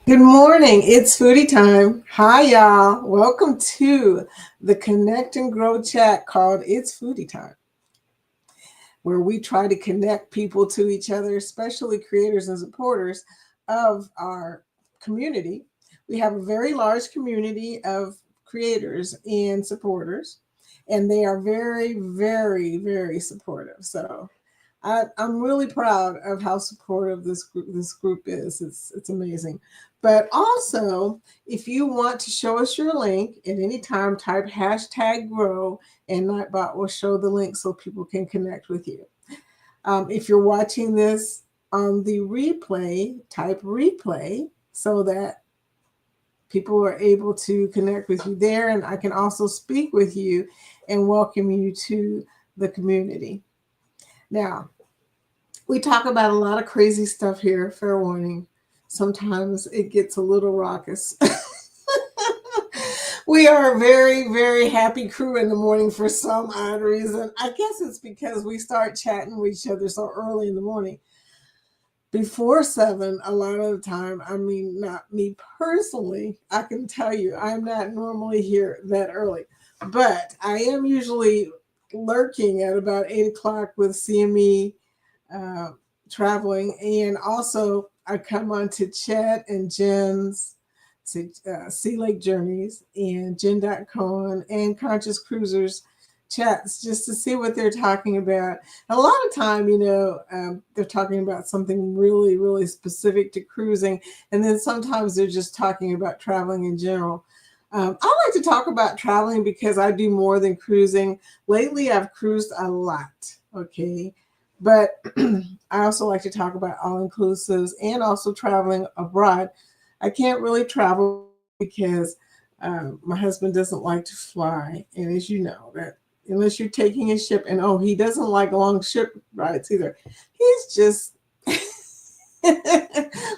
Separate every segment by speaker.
Speaker 1: Good morning. It's foodie time. Hi, y'all. Welcome to the Connect and Grow chat called It's Foodie Time, where we try to connect people to each other, especially creators and supporters of our community. We have a very large community of creators and supporters, and they are very, very, very supportive. So I'm really proud of how supportive this group is. It's amazing. But also, if you want to show us your link at any time, type hashtag grow and Nightbot will show the link so people can connect with you. If you're watching this on the replay, type replay so that people are able to connect with you there, and I can also speak with you and welcome you to the community. Now, we talk about a lot of crazy stuff here, fair warning. Sometimes it gets a little raucous. We are a very, very happy crew in the morning for some odd reason. I guess it's because we start chatting with each other so early in the morning. Before 7, a lot of the time, I mean, not me personally, I can tell you, I'm not normally here that early, but I am usually lurking at about 8 o'clock with CME uh, traveling. And also, I come on to Chet and Jen's Sea Lake Journeys and Jen.Cohen and Conscious Cruisers chats just to see what they're talking about. And a lot of time, they're talking about something really, really specific to cruising. And then sometimes they're just talking about traveling in general. I like to talk about traveling because I do more than cruising. Lately, I've cruised a lot. Okay. But I also like to talk about all inclusives and also traveling abroad. I can't really travel because my husband doesn't like to fly. And as you know, that unless you're taking a ship, and oh, he doesn't like long ship rides either. He's just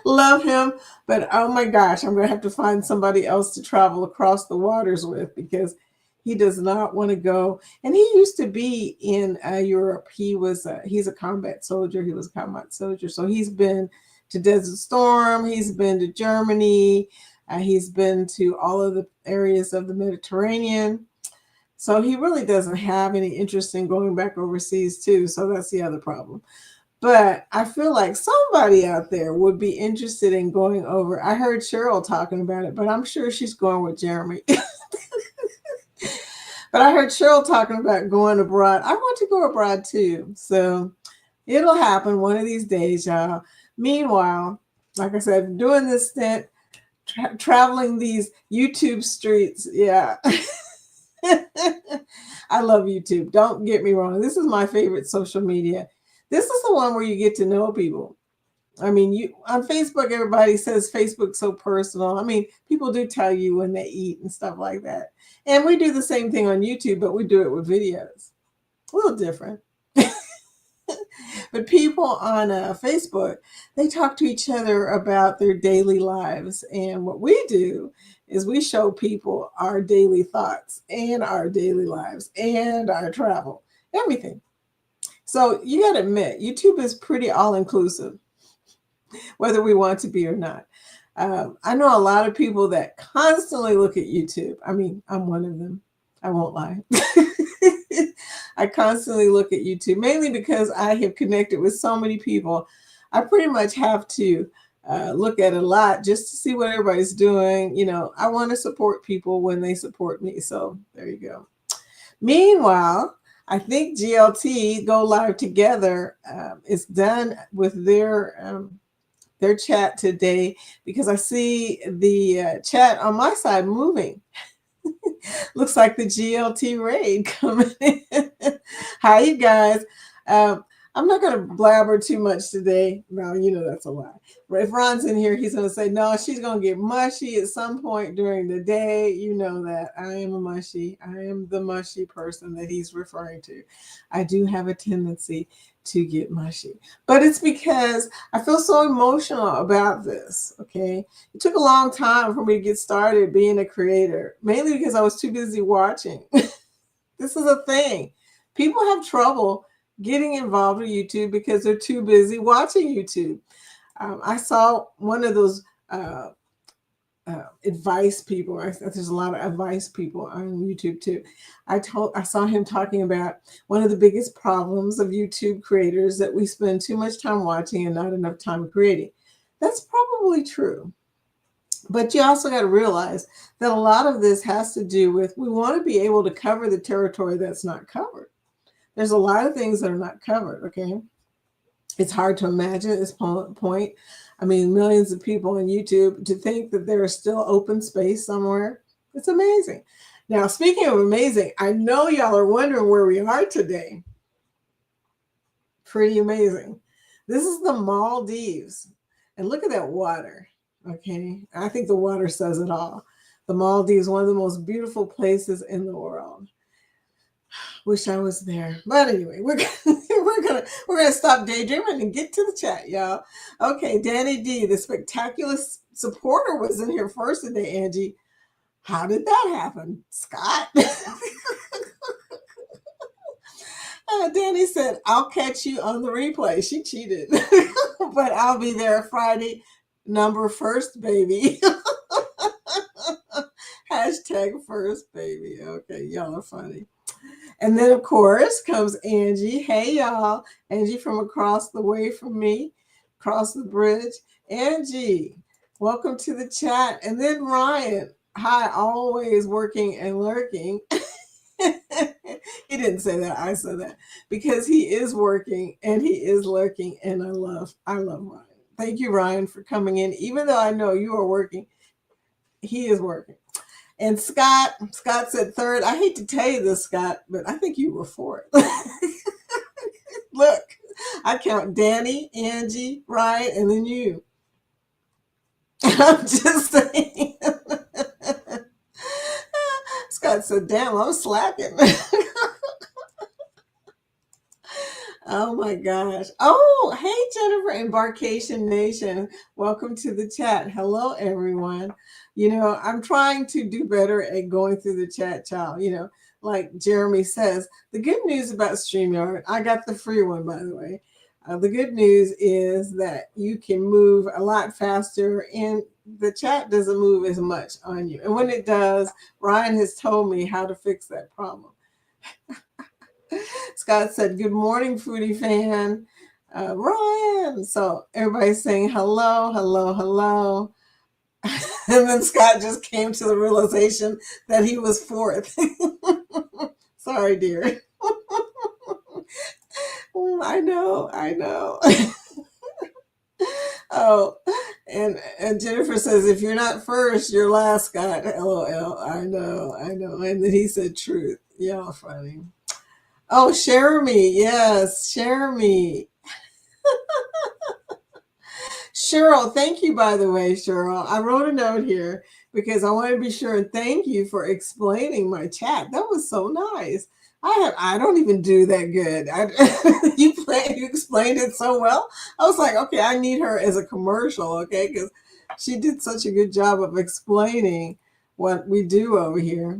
Speaker 1: love him, but oh my gosh, I'm going to have to find somebody else to travel across the waters with because he does not want to go. And he used to be in Europe. He's a combat soldier. He was a combat soldier, so he's been to Desert Storm. He's been to Germany. He's been to all of the areas of the Mediterranean. So he really doesn't have any interest in going back overseas too. So that's the other problem. But I feel like somebody out there would be interested in going over. I heard Cheryl talking about it, but I'm sure she's going with Jeremy. But I heard Cheryl talking about going abroad. I want to go abroad too. So it'll happen one of these days, y'all. Meanwhile, like I said, doing this stint, traveling these YouTube streets. Yeah. I love YouTube. Don't get me wrong. This is my favorite social media. This is the one where you get to know people. I mean, you on Facebook, everybody says Facebook's so personal. I mean, people do tell you when they eat and stuff like that. And we do the same thing on YouTube, but we do it with videos. A little different. But people on Facebook, they talk to each other about their daily lives. And what we do is we show people our daily thoughts and our daily lives and our travel, everything. So you got to admit, YouTube is pretty all inclusive, whether we want to be or not. I know a lot of people that constantly look at YouTube. I mean, I'm one of them. I won't lie. I constantly look at YouTube, mainly because I have connected with so many people. I pretty much have to look at a lot just to see what everybody's doing. You know, I want to support people when they support me. So there you go. Meanwhile, I think GLT Go Live Together is done with their chat today because I see the chat on my side moving. Looks like the GLT raid coming in. Hi, you guys. Um, I'm not going to blabber too much today. No, you know that's a lie. If Ron's in here, he's going to say, no, she's going to get mushy at some point during the day. You know that. I am a mushy. I am the mushy person that he's referring to. I do have a tendency to get mushy. But it's because I feel so emotional about this, okay? It took a long time for me to get started being a creator, mainly because I was too busy watching. This is a thing. People have trouble getting involved with YouTube because they're too busy watching YouTube. I saw one of those advice people. There's a lot of advice people on YouTube too. I saw him talking about one of the biggest problems of YouTube creators that we spend too much time watching and not enough time creating. That's probably true. But you also got to realize that a lot of this has to do with we want to be able to cover the territory that's not covered. There's a lot of things that are not covered, okay? It's hard to imagine at this point. I mean, millions of people on YouTube, to think that there is still open space somewhere. It's amazing. Now, speaking of amazing, I know y'all are wondering where we are today. Pretty amazing. This is the Maldives. And look at that water. Okay. I think the water says it all. The Maldives, one of the most beautiful places in the world. Wish I was there. But anyway, we're gonna stop daydreaming and get to the chat, y'all. Okay, Danny D, the spectacular supporter, was in here first today, Angie. How did that happen? Scott? Danny said, I'll catch you on the replay. She cheated. But I'll be there Friday, number first, baby. Hashtag first, baby. Okay, y'all are funny. And then, of course, comes Angie. Hey, y'all. Angie from across the way from me, across the bridge. Angie, welcome to the chat. And then Ryan. Hi, always working and lurking. He didn't say that. I said that because he is working and he is lurking. And I love Ryan. Thank you, Ryan, for coming in. Even though I know you are working, he is working. And Scott said third. I hate to tell you this, Scott, but I think you were fourth. Look, I count Danny, Angie, Ryan, and then you. I'm just saying. Scott said, damn, I'm slacking. Oh my gosh. Oh, hey, Jennifer, Embarkation Nation. Welcome to the chat. Hello, everyone. You know, I'm trying to do better at going through the chat, child. You know, like Jeremy says, the good news about StreamYard, I got the free one, by the way. The good news is that you can move a lot faster and the chat doesn't move as much on you. And when it does, Ryan has told me how to fix that problem. Scott said, good morning, Foodie fan. Ryan. So everybody's saying hello, hello, hello. And then Scott just came to the realization that he was fourth. Sorry, dear. I know. Oh, and Jennifer says, if you're not first, you're last, Scott. LOL. I know. And then he said truth. Y'all funny. Oh, share me. Yes, share me. Cheryl, thank you, by the way, Cheryl. I wrote a note here because I want to be sure and thank you for explaining my chat. That was so nice. I don't even do that good. You explained it so well. I was like, okay, I need her as a commercial, okay, because she did such a good job of explaining what we do over here.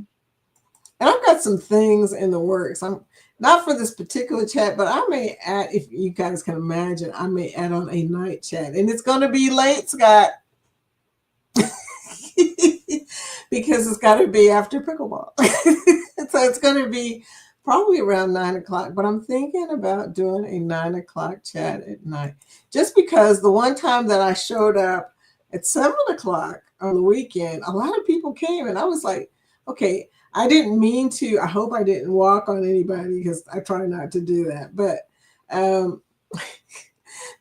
Speaker 1: And I've got some things in the works. I'm not for this particular chat, but I may add, if you guys can imagine, I may add on a night chat. And it's going to be late, Scott. Because it's got to be after pickleball. So it's going to be probably around 9 o'clock. But I'm thinking about doing a 9 o'clock chat at night. Just because the one time that I showed up at 7 o'clock on the weekend, a lot of people came. And I was like, okay, I didn't mean to. I hope I didn't walk on anybody because I try not to do that. But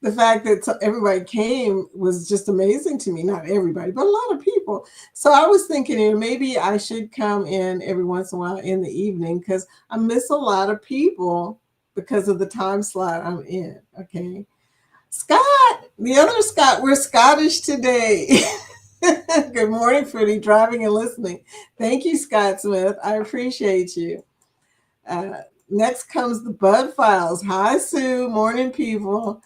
Speaker 1: the fact that everybody came was just amazing to me. Not everybody, but a lot of people. So I was thinking, maybe I should come in every once in a while in the evening because I miss a lot of people because of the time slot I'm in. Okay. Scott, the other Scott, we're Scottish today. Good morning, Foodie, driving and listening. Thank you, Scott Smith. I appreciate you. Next comes the Bud Files. Hi, Sue. Morning, people.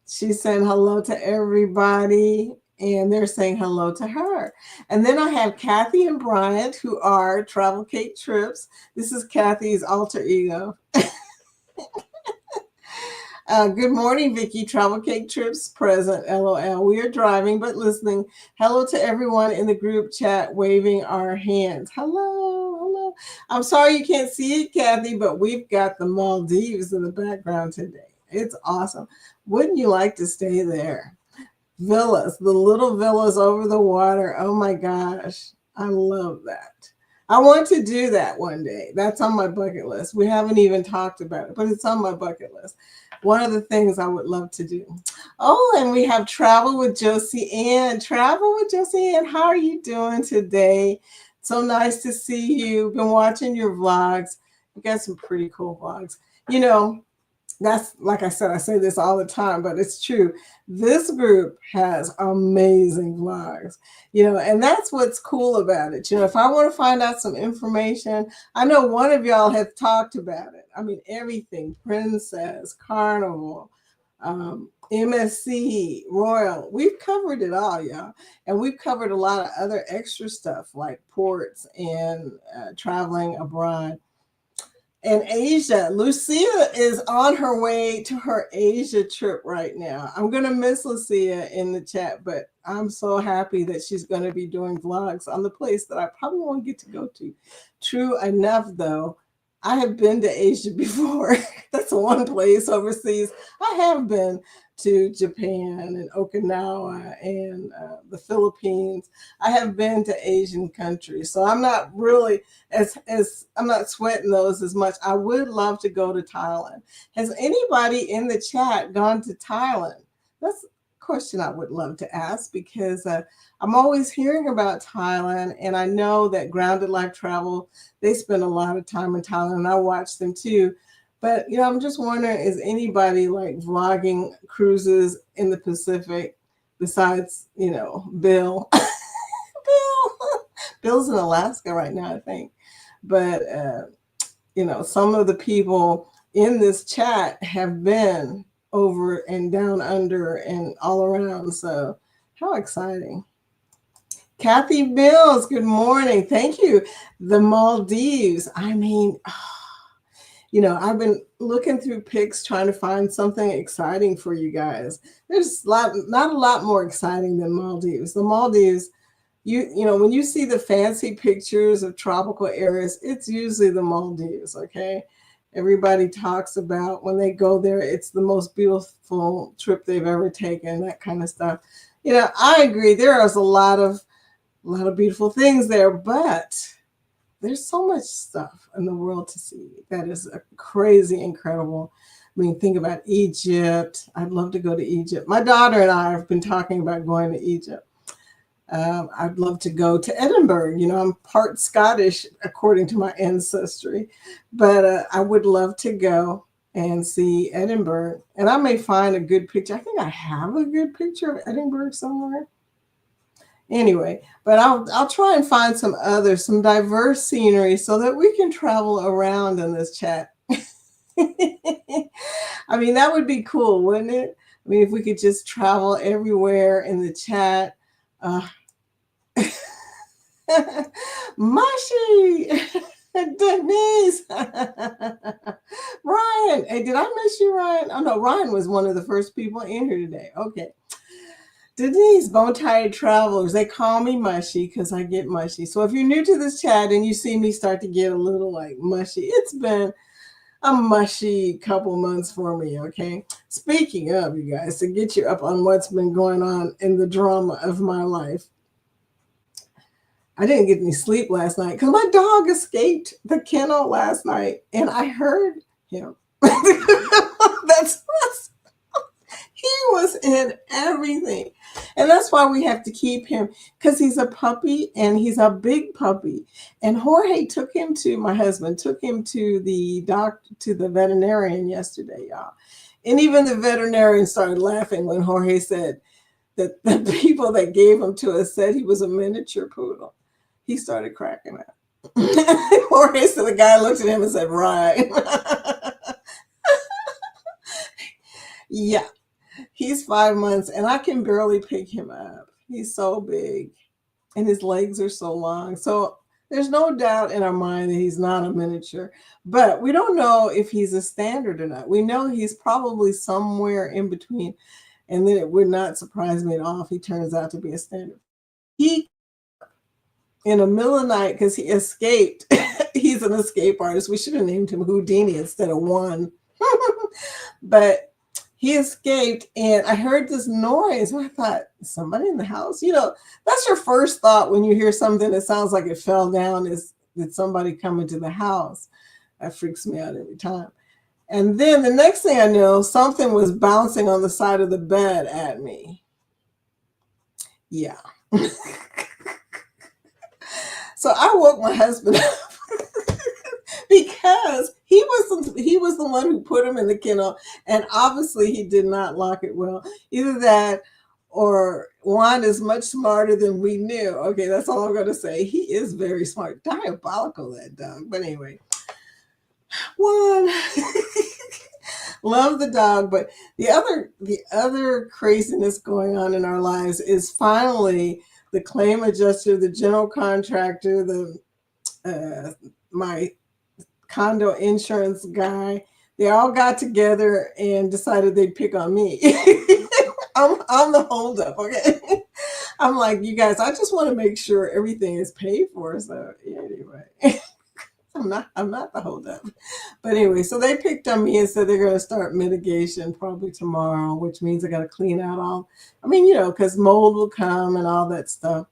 Speaker 1: She's saying hello to everybody, and they're saying hello to her. And then I have Kathy and Bryant, who are Travel Cake Trips. This is Kathy's alter ego. Good morning, Vicky. Travel Cake Trips present. LOL. We are driving but listening. Hello to everyone in the group chat waving our hands. Hello, hello. I'm sorry you can't see it, Kathy, but we've got the Maldives in the background today. It's awesome. Wouldn't you like to stay there? Villas, the little villas over the water. Oh my gosh. I love that. I want to do that one day. That's on my bucket list. We haven't even talked about it, but it's on my bucket list. One of the things I would love to do. Oh, and we have Travel with Josie Ann. Travel with Josie Ann. How are you doing today? So nice to see you. Been watching your vlogs. You got some pretty cool vlogs. You know, that's like I said, I say this all the time, but it's true. This group has amazing vlogs, and that's what's cool about it. If I want to find out some information, I know one of y'all have talked about it. I mean, everything, Princess, Carnival, MSC, Royal, we've covered it all, y'all. And we've covered a lot of other extra stuff like ports and traveling abroad. And Asia, Lucia is on her way to her Asia trip right now. I'm going to miss Lucia in the chat, but I'm so happy that she's going to be doing vlogs on the place that I probably won't get to go to. True enough, though, I have been to Asia before. That's one place overseas. I have been to Japan and Okinawa and the Philippines. I have been to Asian countries, so I'm not really as I'm not sweating those as much. I would love to go to Thailand. Has anybody in the chat gone to Thailand? That's a question I would love to ask, because I'm always hearing about Thailand, and I know that Grounded Life Travel, they spend a lot of time in Thailand, and I watch them too. But, I'm just wondering, is anybody like vlogging cruises in the Pacific besides, Bill? Bill. Bill's in Alaska right now, I think. But, some of the people in this chat have been over and down under and all around. So how exciting. Kathy Mills, good morning. Thank you. The Maldives. I mean, I've been looking through pics trying to find something exciting for you guys. There's not a lot more exciting than Maldives. The Maldives, when you see the fancy pictures of tropical areas, it's usually the Maldives, okay? Everybody talks about when they go there, it's the most beautiful trip they've ever taken, that kind of stuff. I agree. There is a lot of beautiful things there, but there's so much stuff in the world to see that is crazy, incredible. I mean, think about Egypt. I'd love to go to Egypt. My daughter and I have been talking about going to Egypt. I'd love to go to Edinburgh. I'm part Scottish according to my ancestry, but I would love to go and see Edinburgh. And I may find a good picture. I think I have a good picture of Edinburgh somewhere. Anyway, but I'll try and find some diverse scenery so that we can travel around in this chat. I mean, that would be cool, wouldn't it? I mean, if we could just travel everywhere in the chat. Mashi, Denise, Ryan. Hey, did I miss you, Ryan? Oh no, Ryan was one of the first people in here today. Okay. Denise, Bone Tired Travelers, they call me mushy because I get mushy. So if you're new to this chat and you see me start to get a little like mushy, it's been a mushy couple months for me, okay? Speaking of, you guys, to get you up on what's been going on in the drama of my life, I didn't get any sleep last night because my dog escaped the kennel last night and I heard him. He was in everything. And that's why we have to keep him, because he's a puppy and he's a big puppy. And Jorge my husband took him to the veterinarian yesterday, y'all. And even the veterinarian started laughing when Jorge said that the people that gave him to us said he was a miniature poodle. He started cracking up. Jorge said, the guy looked at him and said, right. Yeah. He's 5 months and I can barely pick him up. He's so big and his legs are so long. So There's no doubt in our mind that he's not a miniature, but we don't know if he's a standard or not. We know he's probably somewhere in between, and then it would not surprise me at all if he turns out to be a standard. He, in the middle of the night, because he escaped, he's an escape artist. We should have named him Houdini instead of One. But he escaped, and I heard this noise, and I thought, somebody in the house? You know, that's your first thought when you hear something that sounds like it fell down, is, did somebody come into the house? That freaks me out every time. And then the next thing I know, something was bouncing on the side of the bed at me. Yeah. So I woke my husband up because he was the one who put him in the kennel, and obviously he did not lock it well. Either that, or Juan is much smarter than we knew. Okay, that's all I'm going to say. He is very smart. Diabolical, that dog. But anyway, Juan. Love the dog, but the other craziness going on in our lives is finally the claim adjuster, the general contractor, my condo insurance guy. They all got together and decided they'd pick on me. I'm the holdup, okay? I'm like, you guys, I just want to make sure everything is paid for. So anyway. I'm not the holdup. But anyway, so they picked on me and said they're going to start mitigation probably tomorrow, which means I got to clean out all, because mold will come and all that stuff.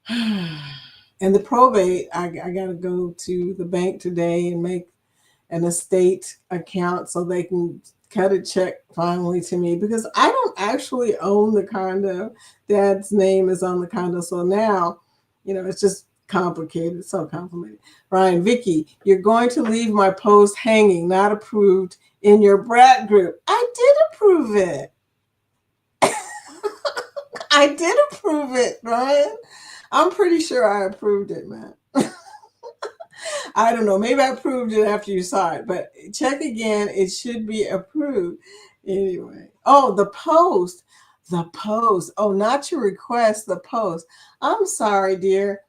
Speaker 1: And the probate, I got to go to the bank today and make an estate account so they can cut a check finally to me, because I don't actually own the condo. Dad's name is on the condo. So now, it's just complicated, so complicated. Ryan, Vicky, you're going to leave my post hanging, not approved, in your brat group. I did approve it. I did approve it, Ryan. I'm pretty sure I approved it, man. I don't know. Maybe I approved it after you saw it, but check again. It should be approved. Anyway. Oh, the post. The post. Oh, not your request, the post. I'm sorry, dear.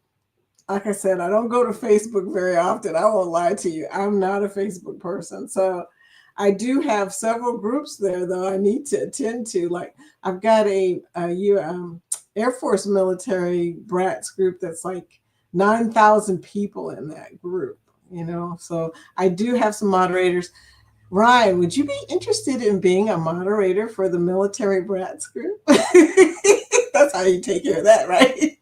Speaker 1: Like I said, I don't go to Facebook very often. I won't lie to you. I'm not a Facebook person. So I do have several groups there, though, I need to attend to. Like, I've got a Air Force military brats group that's like 9,000 people in that group, So I do have some moderators. Ryan, would you be interested in being a moderator for the military brats group? That's how you take care of that, right?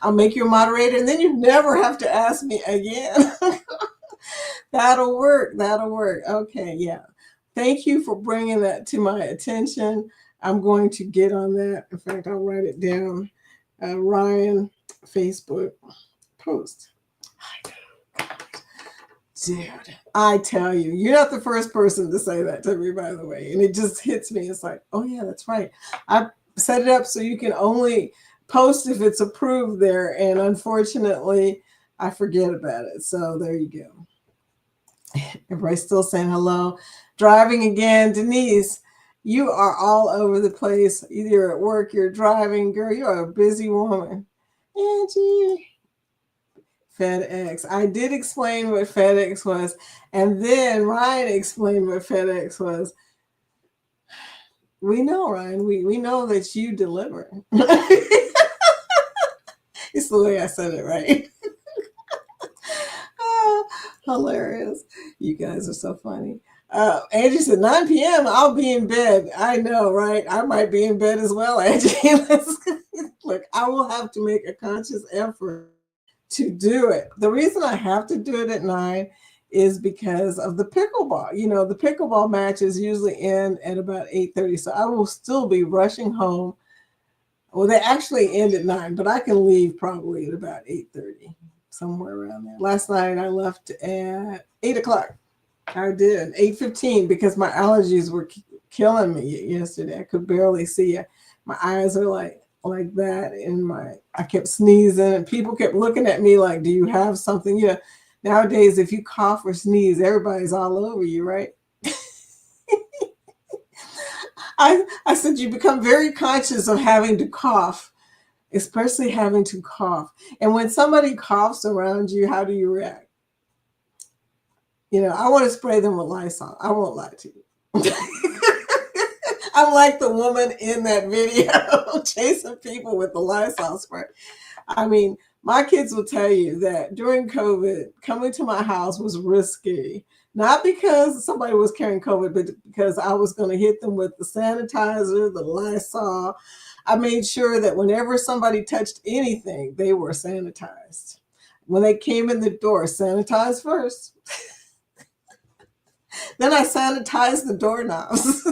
Speaker 1: I'll make you a moderator, and then you never have to ask me again. That'll work. That'll work. Okay, yeah. Thank you for bringing that to my attention. I'm going to get on that. In fact, I'll write it down. Ryan, Facebook post. Dude, I tell you, you're not the first person to say that to me, by the way. And it just hits me. It's like, oh, yeah, that's right. I set it up so you can only post if it's approved there. And unfortunately, I forget about it. So there you go. Everybody's still saying hello. Driving again. Denise, you are all over the place. Either you're at work, you're driving. Girl, you are a busy woman. Angie. FedEx. I did explain what FedEx was, and then Ryan explained what FedEx was. We know, Ryan. We know that you deliver. It's the way I said it, right? Hilarious. You guys are so funny. Angie said, 9 p.m., I'll be in bed. I know, right? I might be in bed as well, Angie. Look, I will have to make a conscious effort to do it. The reason I have to do it at 9 is because of the pickleball. The pickleball matches usually end at about 8:30, so I will still be rushing home. Well, they actually end at 9, but I can leave probably at about 8:30, somewhere around there. Last night I left at 8 o'clock. I did 8:15 because my allergies were killing me yesterday. I could barely see it. My eyes are like that, and I kept sneezing, and people kept looking at me like, do you have something? Nowadays, if you cough or sneeze, everybody's all over you, right? I said, you become very conscious of having to cough especially having to cough. And when somebody coughs around you, how do you react? I want to spray them with Lysol. I won't lie to you. I'm like the woman in that video chasing people with the Lysol spray. I mean, my kids will tell you that during COVID, coming to my house was risky. Not because somebody was carrying COVID, but because I was going to hit them with the sanitizer, the Lysol. I made sure that whenever somebody touched anything, they were sanitized. When they came in the door, sanitize first. Then I sanitized the doorknobs.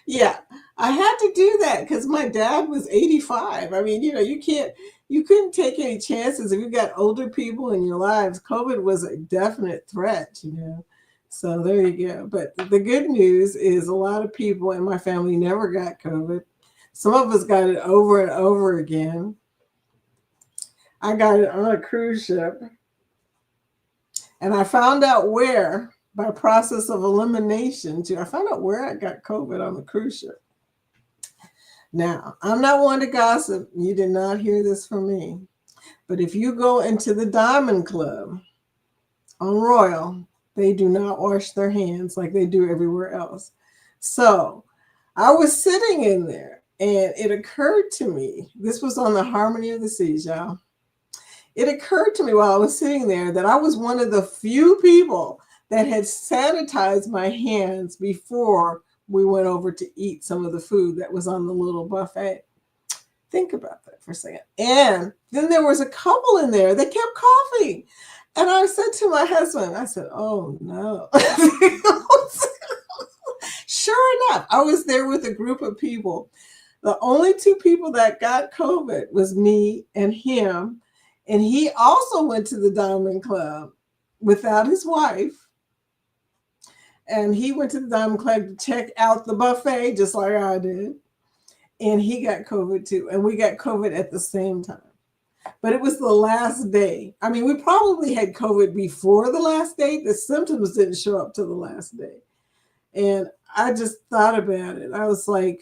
Speaker 1: Yeah, I had to do that because my dad was 85. I mean, you couldn't take any chances if you got older people in your lives. COVID was a definite threat. So there you go. But the good news is a lot of people in my family never got COVID. Some of us got it over and over again. I got it on a cruise ship. And I found out where, by process of elimination, I found out where I got COVID on the cruise ship. Now, I'm not one to gossip. You did not hear this from me. But if you go into the Diamond Club on Royal, they do not wash their hands like they do everywhere else. So I was sitting in there and it occurred to me, this was on the Harmony of the Seas, y'all. It occurred to me while I was sitting there that I was one of the few people that had sanitized my hands before we went over to eat some of the food that was on the little buffet. Think about that for a second. And then there was a couple in there that kept coughing. And I said to my husband, I said, oh no. Sure enough, I was there with a group of people. The only two people that got COVID was me and him. And he also went to the Diamond Club without his wife. And he went to the Diamond Club to check out the buffet, just like I did. And he got COVID too. And we got COVID at the same time. But it was the last day. I mean, we probably had COVID before the last day. The symptoms didn't show up till the last day. And I just thought about it. I was like,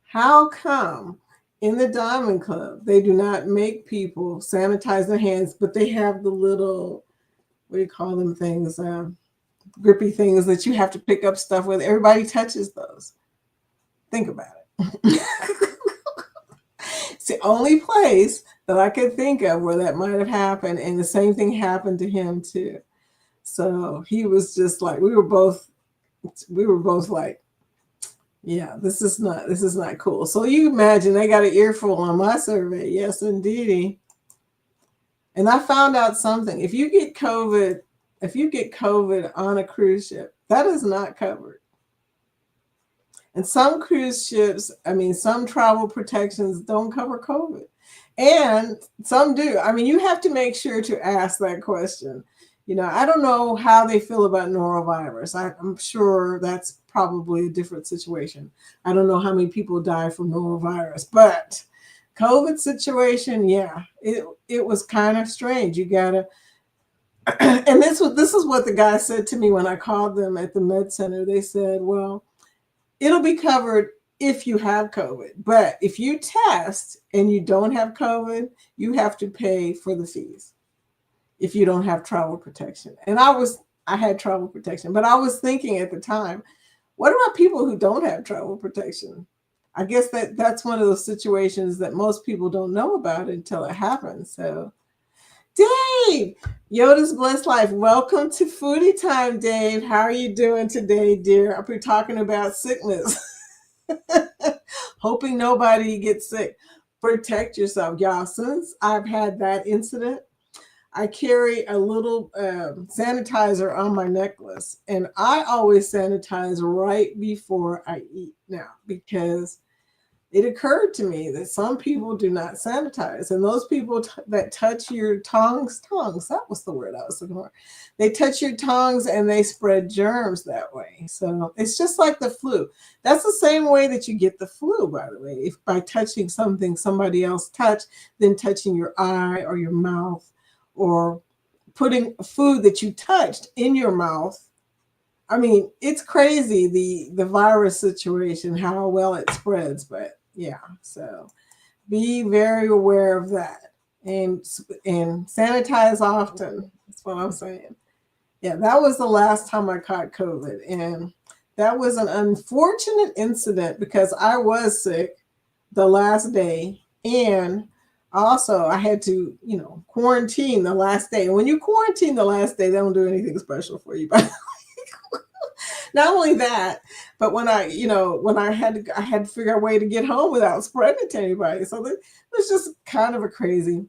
Speaker 1: how come in the Diamond Club they do not make people sanitize their hands, but they have the little, what do you call them things, grippy things that you have to pick up stuff with? Everybody touches those. Think about it. It's the only place that I could think of where that might have happened, and the same thing happened to him too. So he was just like, we were both like, yeah, this is not cool. So you imagine they got an earful on my survey. Yes, indeedy. And I found out something. If you get COVID on a cruise ship, that is not covered. And some cruise ships, some travel protections don't cover COVID. And some do. I mean, you have to make sure to ask that question. I don't know how they feel about norovirus. I'm sure that's probably a different situation. I don't know how many people die from norovirus, but COVID situation, yeah, it was kind of strange. You gotta, and this is what the guy said to me when I called them at the med center. They said, well, it'll be covered if you have COVID, but if you test and you don't have COVID, you have to pay for the fees if you don't have travel protection. And I had travel protection, but I was thinking at the time, what about people who don't have travel protection? I guess that's one of those situations that most people don't know about until it happens. So, Dave, Yoda's Blessed Life, welcome to Foodie Time, Dave. How are you doing today, dear? I'll be talking about sickness. Hoping nobody gets sick. Protect yourself, y'all. Since I've had that incident, I carry a little sanitizer on my necklace, and I always sanitize right before I eat now, because it occurred to me that some people do not sanitize, and those people that touch your tongues, that was the word I was looking for. They touch your tongues and they spread germs that way. So it's just like the flu. That's the same way that you get the flu, by the way, if by touching something somebody else touched, then touching your eye or your mouth, or putting food that you touched in your mouth. I mean, it's crazy, the virus situation, how well it spreads, but Yeah, so be very aware of that, and sanitize often. That's what I'm saying. Yeah, that was the last time I caught COVID, and that was an unfortunate incident because I was sick the last day, and also I had to, quarantine the last day. And when you quarantine the last day, they don't do anything special for you. But not only that, but when I had to figure out a way to get home without spreading it to anybody. So it was just kind of a crazy.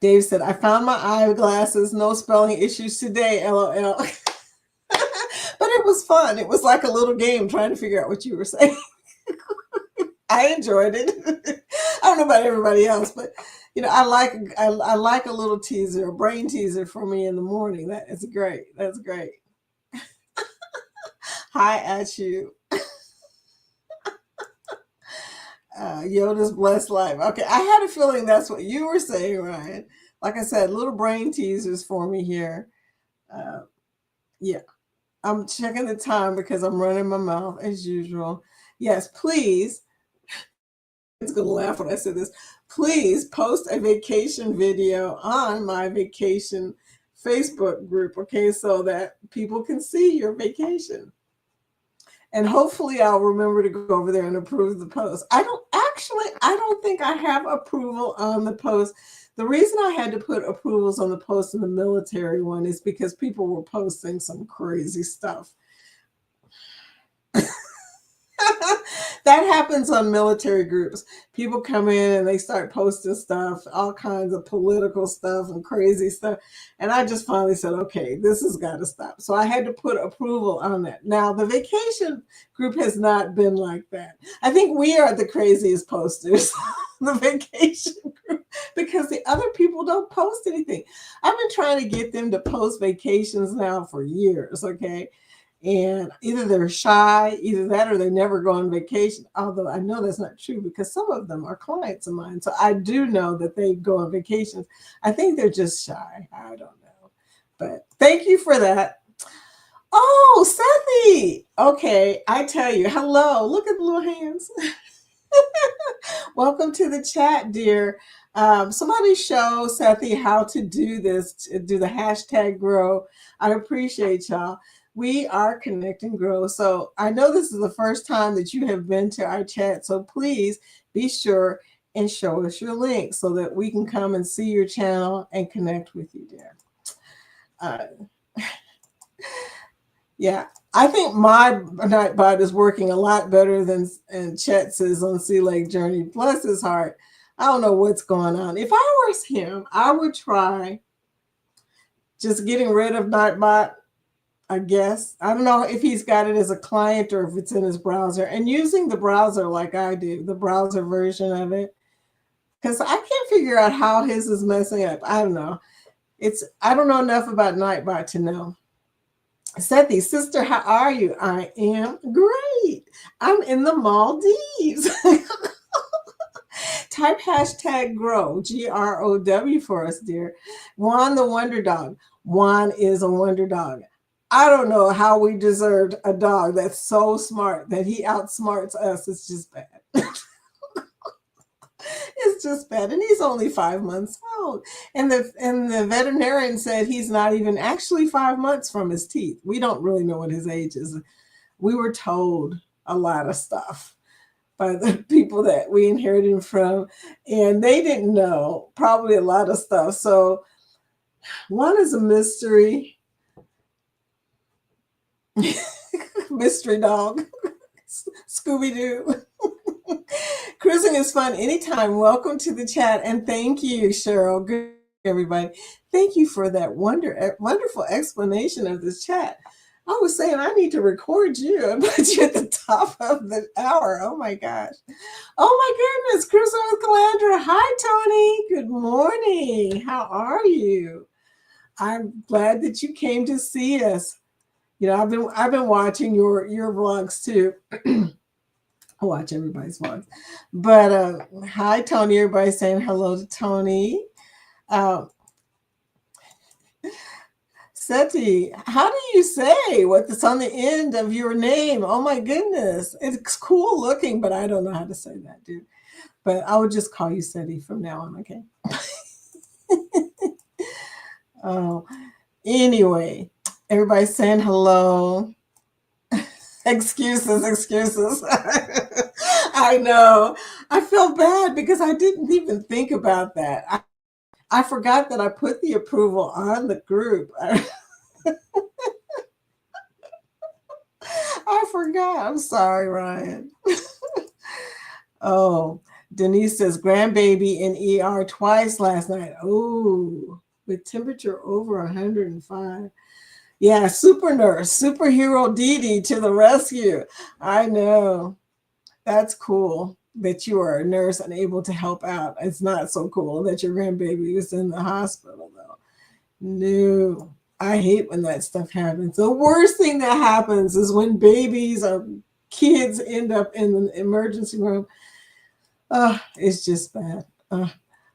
Speaker 1: Dave said, I found my eyeglasses, no spelling issues today, LOL. But it was fun. It was like a little game trying to figure out what you were saying. I enjoyed it. I don't know about everybody else, but I like a little teaser, a brain teaser for me in the morning. That is great. That's great. Hi at you. Yoda's blessed life. Okay, I had a feeling that's what you were saying, Ryan. Like I said, little brain teasers for me here. Uh, yeah, I'm checking the time because I'm running my mouth as usual. Yes, please. It's going to laugh when I say this. Please post a vacation video on my vacation Facebook group, okay, so that people can see your vacation. And hopefully I'll remember to go over there and approve the post. I don't think I have approval on the post. The reason I had to put approvals on the post in the military one is because people were posting some crazy stuff. That happens on military groups. People come in and they start posting stuff, all kinds of political stuff and crazy stuff. And I just finally said, okay, this has got to stop. So I had to put approval on that. Now, the vacation group has not been like that. I think we are the craziest posters, the vacation group, because the other people don't post anything. I've been trying to get them to post vacations now for years, okay? And either they're shy, either that or they never go on vacation. Although I know that's not true because some of them are clients of mine. So I do know that they go on vacations. I think they're just shy. I don't know. But thank you for that. Oh, Sethy. Okay, I tell you, hello. Look at the little hands. Welcome to the chat, dear. Somebody show Sethy how to do this, do the hashtag grow. I appreciate y'all. We are Connect and Grow. So I know this is the first time that you have been to our chat. So please be sure and show us your link so that we can come and see your channel and connect with you, dear. Yeah, I think my Nightbot is working a lot better than Chet says on Sea Lake Journey. Bless his heart. I don't know what's going on. If I was him, I would try just getting rid of Nightbot, I guess. I don't know if he's got it as a client or if it's in his browser, and using the browser like I do, the browser version of it. Because I can't figure out how his is messing up. I don't know. I don't know enough about Nightbot to know. Sethy, sister, how are you? I am great. I'm in the Maldives. Type hashtag grow, GROW for us, dear. Juan the Wonder Dog. Juan is a wonder dog. I don't know how we deserved a dog that's so smart that he outsmarts us. It's just bad. It's just bad. And he's only 5 months old. And the veterinarian said he's not even actually 5 months from his teeth. We don't really know what his age is. We were told a lot of stuff by the people that we inherited him from, and they didn't know probably a lot of stuff. So one is a mystery. Mystery dog. Scooby-Doo. Cruising is fun anytime. Welcome to the chat, and thank you, Cheryl. Good, everybody. Thank you for that wonderful explanation of this chat. I was saying I need to record you and put you at the top of the hour. Oh my gosh. Oh my goodness. Cruising with Calandra. Hi, Tony. Good morning. How are you? I'm glad that you came to see us. You know, I've been watching your vlogs too. I watch everybody's vlogs. But hi, Tony. Everybody's saying hello to Tony. Seti, how do you say what's on the end of your name? Oh my goodness. It's cool looking, but I don't know how to say that, dude. But I would just call you Seti from now on, okay? Oh, anyway, everybody's saying hello. Excuses. I know. I feel bad because I didn't even think about that. I forgot that I put the approval on the group. I forgot. I'm sorry, Ryan. Oh, Denise says grandbaby in ER twice last night. Oh, with temperature over 105. Yeah, super nurse, superhero Dee Dee to the rescue. I know. That's cool that you are a nurse and able to help out. It's not so cool that your grandbaby was in the hospital, though. No, I hate when that stuff happens. The worst thing that happens is when babies or kids end up in the emergency room. It's just bad.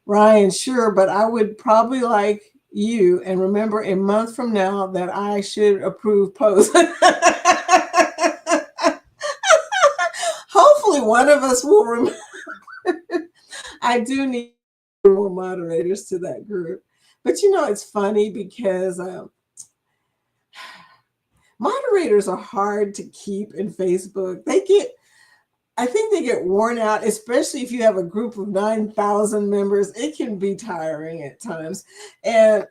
Speaker 1: Ryan, sure, but I would probably like you and remember a month from now that I should approve posts. Hopefully, one of us will remember. I do need more moderators to that group. But you know, it's funny because moderators are hard to keep in Facebook. I think they get worn out, especially if you have a group of 9,000 members. It can be tiring at times. And,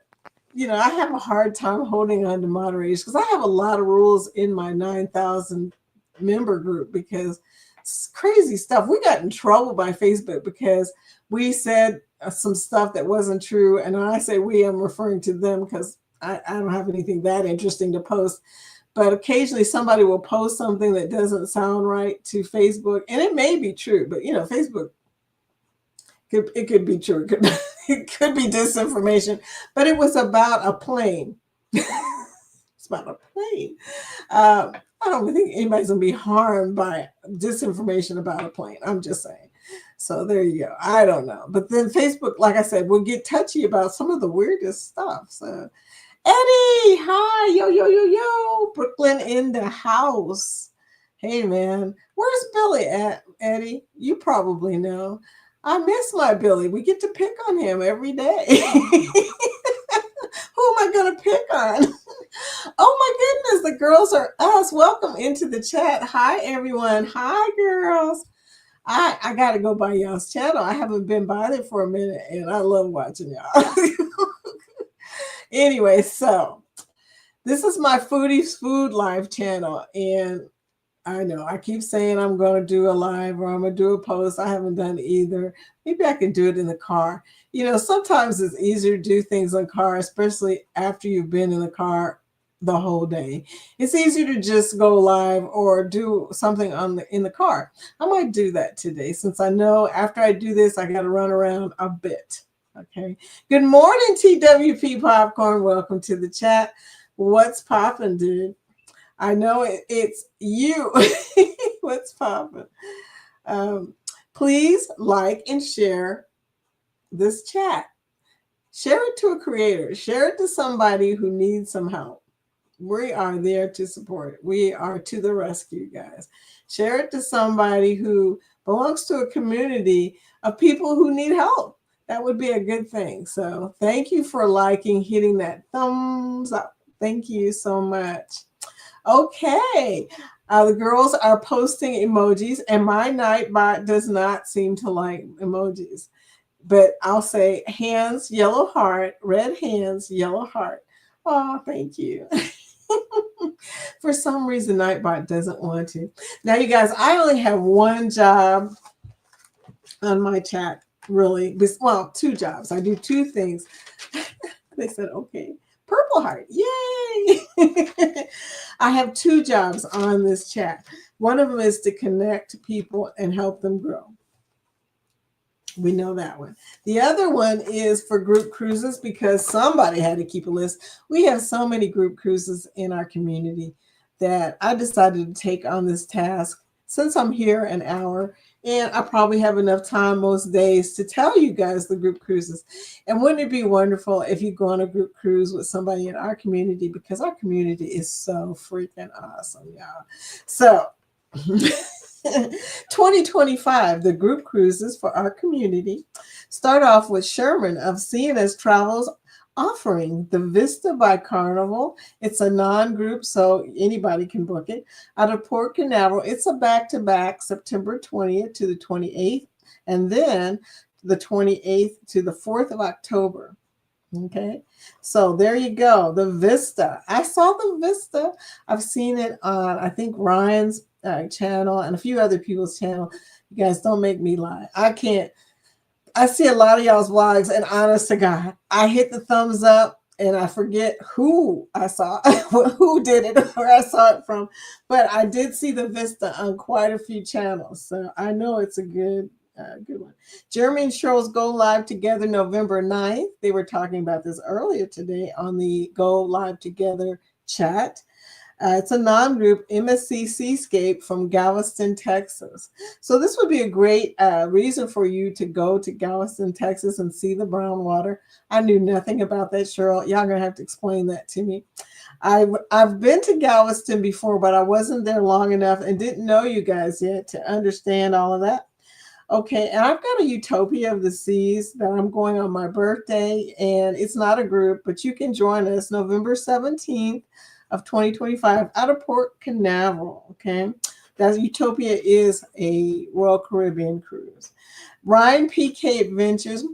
Speaker 1: I have a hard time holding on to moderators because I have a lot of rules in my 9,000 member group because it's crazy stuff. We got in trouble by Facebook because we said some stuff that wasn't true. And when I say we, I'm referring to them because I don't have anything that interesting to post. But occasionally somebody will post something that doesn't sound right to Facebook, and it may be true, but Facebook, it could be true. It could be disinformation, but it was about a plane. It's about a plane. I don't think anybody's going to be harmed by disinformation about a plane. I'm just saying. So there you go. I don't know. But then Facebook, like I said, will get touchy about some of the weirdest stuff. So Eddie, hi, yo, Brooklyn in the house. Hey, man, where's Billy at, Eddie? You probably know. I miss my Billy. We get to pick on him every day. Who am I going to pick on? Oh, my goodness, the girls are us. Welcome into the chat. Hi, everyone. Hi, girls. I got to go by y'all's channel. I haven't been by there for a minute, and I love watching y'all. Anyway, so this is my Foodie's Food Live channel. And I know I keep saying I'm going to do a live or I'm going to do a post. I haven't done either. Maybe I can do it in the car. Sometimes it's easier to do things in the car, especially after you've been in the car the whole day. It's easier to just go live or do something in the car. I might do that today since I know after I do this, I got to run around a bit. Okay. Good morning, TWP Popcorn. Welcome to the chat. What's poppin', dude? I know it's you. What's poppin'? Please like and share this chat. Share it to a creator. Share it to somebody who needs some help. We are there to support it. We are to the rescue, guys. Share it to somebody who belongs to a community of people who need help. That would be a good thing. So thank you for liking, hitting that thumbs up. Thank you so much. Okay. The girls are posting emojis, and my Nightbot does not seem to like emojis. But I'll say hands, yellow heart, red hands, yellow heart. Oh, thank you. For some reason, Nightbot doesn't want to. Now, you guys, I only have one job on my chat. Really, well, two jobs. I do two things. They said, okay, purple heart, yay. I have two jobs on this chat. One of them is to connect people and help them grow. We know that one. The other one is for group cruises because somebody had to keep a list. We have so many group cruises in our community that I decided to take on this task since I'm here an hour And I probably have enough time most days to tell you guys the group cruises. And wouldn't it be wonderful if you go on a group cruise with somebody in our community, because our community is so freaking awesome, y'all. So 2025, the group cruises for our community start off with Sherman of CNS Travels offering the Vista by Carnival. It's a non-group, so anybody can book it. Out of Port Canaveral, it's a back-to-back September 20th to the 28th, and then the 28th to the 4th of October. Okay, so there you go. The Vista. I saw the Vista. I've seen it on, I think, Ryan's channel and a few other people's channel. You guys, don't make me lie. I can't. I see a lot of y'all's vlogs, and honest to God, I hit the thumbs up and I forget who I saw, who did it, where I saw it from. But I did see the Vista on quite a few channels, so I know it's a good one. Jeremy and Cheryl's go live together November 9th. They were talking about this earlier today on the Go Live Together chat. It's a non-group MSC Seascape from Galveston, Texas. So this would be a great reason for you to go to Galveston, Texas and see the brown water. I knew nothing about that, Cheryl. Y'all gonna have to explain that to me. I've been to Galveston before, but I wasn't there long enough and didn't know you guys yet to understand all of that. Okay, and I've got a Utopia of the Seas that I'm going on my birthday, and it's not a group, but you can join us November 17th of 2025 out of Port Canaveral. Okay, that Utopia is a Royal Caribbean cruise. Ryan PK Adventures,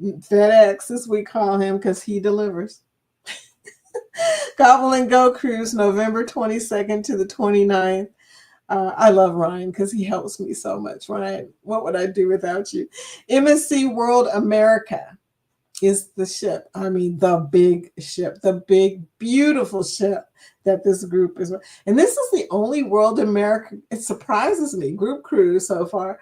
Speaker 1: FedEx as we call him because he delivers. Gobble and Go cruise November 22nd to the 29th. I love Ryan because he helps me so much. Ryan, what would I do without you? MSC World America is the ship. I mean, the big ship, the big, beautiful ship that this group is. And this is the only World America, it surprises me, group cruise so far.